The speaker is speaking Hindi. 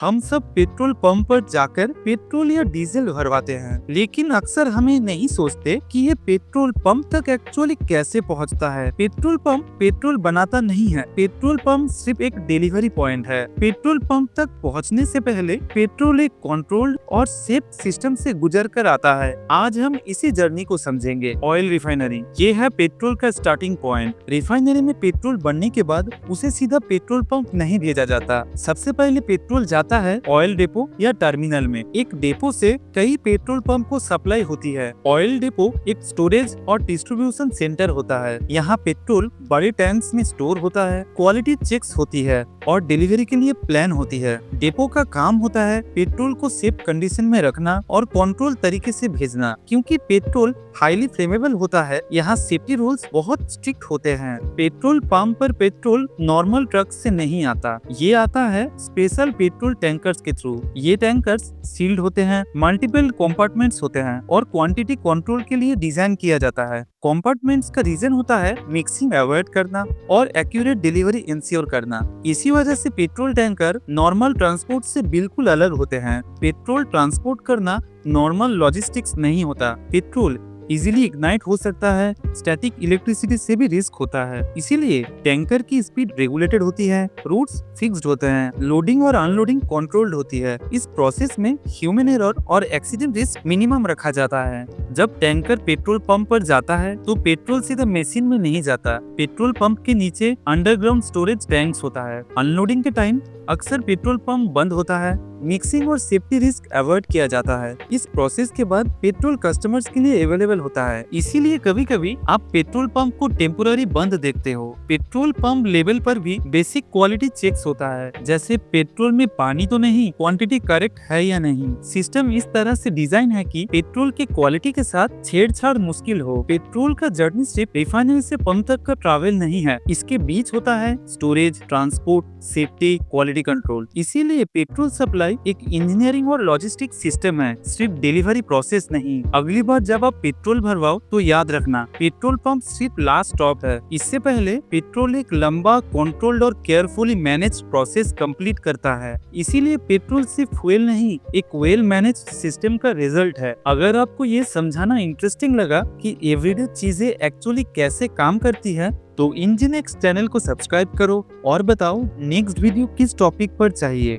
हम सब पेट्रोल पंप पर जाकर पेट्रोल या डीजल भरवाते हैं, लेकिन अक्सर हमें नहीं सोचते कि ये पेट्रोल पंप तक एक्चुअली कैसे पहुंचता है। पेट्रोल पंप पेट्रोल बनाता नहीं है, पेट्रोल पंप सिर्फ एक डिलीवरी पॉइंट है। पेट्रोल पंप तक पहुंचने से पहले पेट्रोल एक कंट्रोल्ड और सेफ सिस्टम से गुजर कर आता है। आज हम इसी जर्नी को समझेंगे। ऑयल रिफाइनरी, ये है पेट्रोल का स्टार्टिंग पॉइंट। रिफाइनरी में पेट्रोल बनने के बाद उसे सीधा पेट्रोल पंप नहीं भेजा जाता। सबसे पहले पेट्रोल जाता है ऑयल डिपो या टर्मिनल में। एक डिपो से कई पेट्रोल पंप को सप्लाई होती है। ऑयल डिपो एक स्टोरेज और डिस्ट्रीब्यूशन सेंटर होता है। यहाँ पेट्रोल बड़े टैंक्स में स्टोर होता है, क्वालिटी चेक्स होती है और डिलीवरी के लिए प्लान होती है। डिपो का काम होता है पेट्रोल को सेफ कंडीशन में रखना और कंट्रोल तरीके से भेजना। क्योंकि पेट्रोल हाईली फ्लेमेबल होता है, यहाँ सेफ्टी रूल्स बहुत स्ट्रिक्ट होते हैं। पेट्रोल पंप पर पेट्रोल नॉर्मल ट्रक से नहीं आता, ये आता है स्पेशल पेट्रोल टैंकर्स के थ्रू। ये टैंकर्स सील्ड होते हैं, मल्टीपल कंपार्टमेंट्स होते हैं और क्वांटिटी कंट्रोल के लिए डिजाइन किया जाता है। कंपार्टमेंट्स का रीजन होता है मिक्सिंग अवॉइड करना और एक्यूरेट डिलीवरी इंश्योर करना। इसी वजह से पेट्रोल टैंकर नॉर्मल ट्रांसपोर्ट से बिल्कुल अलग होते हैं। पेट्रोल ट्रांसपोर्ट करना नॉर्मल लॉजिस्टिक्स नहीं होता। पेट्रोल इजीली इग्नाइट हो सकता है, स्टैटिक इलेक्ट्रिसिटी से भी रिस्क होता है। इसीलिए टैंकर की स्पीड रेगुलेटेड होती है, रूट्स फिक्स्ड होते हैं, लोडिंग और अनलोडिंग कंट्रोल्ड होती है। इस प्रोसेस में ह्यूमन एरर और एक्सीडेंट रिस्क मिनिमम रखा जाता है। जब टैंकर पेट्रोल पंप पर जाता है तो पेट्रोल सीधा मशीन में नहीं जाता। पेट्रोल पंप के नीचे अंडरग्राउंड स्टोरेज टैंक्स होता है। अनलोडिंग के टाइम अक्सर पेट्रोल पंप बंद होता है, मिक्सिंग और सेफ्टी रिस्क अवॉइड किया जाता है। इस प्रोसेस के बाद पेट्रोल कस्टमर्स के लिए अवेलेबल होता है। इसीलिए कभी कभी आप पेट्रोल पंप को टेम्पोररी बंद देखते हो। पेट्रोल पंप लेवल पर भी बेसिक क्वालिटी चेक्स होता है, जैसे पेट्रोल में पानी तो नहीं, क्वांटिटी करेक्ट है या नहीं। सिस्टम इस तरह से डिजाइन है कि पेट्रोल के क्वालिटी के साथ छेड़छाड़ मुश्किल हो। पेट्रोल का जर्नी सिर्फ रिफाइनरी से पंप तक का ट्रैवल नहीं है, इसके बीच होता है storage, transport, safety, quality control. इसीलिए पेट्रोल सप्लाई एक इंजीनियरिंग और लॉजिस्टिक सिस्टम है, सिर्फ डिलीवरी प्रोसेस नहीं। अगली बार जब आप पेट्रोल भरवाओ तो याद रखना, पेट्रोल पंप सिर्फ लास्ट स्टॉप है। इससे पहले पेट्रोल एक लंबा, कंट्रोल्ड और केयरफुली मैनेज प्रोसेस कंप्लीट करता है। इसीलिए पेट्रोल सिर्फ फ्यूल नहीं, एक वेल मैनेज सिस्टम का रिजल्ट है। अगर आपको ये समझाना इंटरेस्टिंग लगा कि एवरीडे चीजें एक्चुअली कैसे काम करती है, तो इंजीनिक्स चैनल को सब्सक्राइब करो और बताओ नेक्स्ट वीडियो किस टॉपिक पर चाहिए।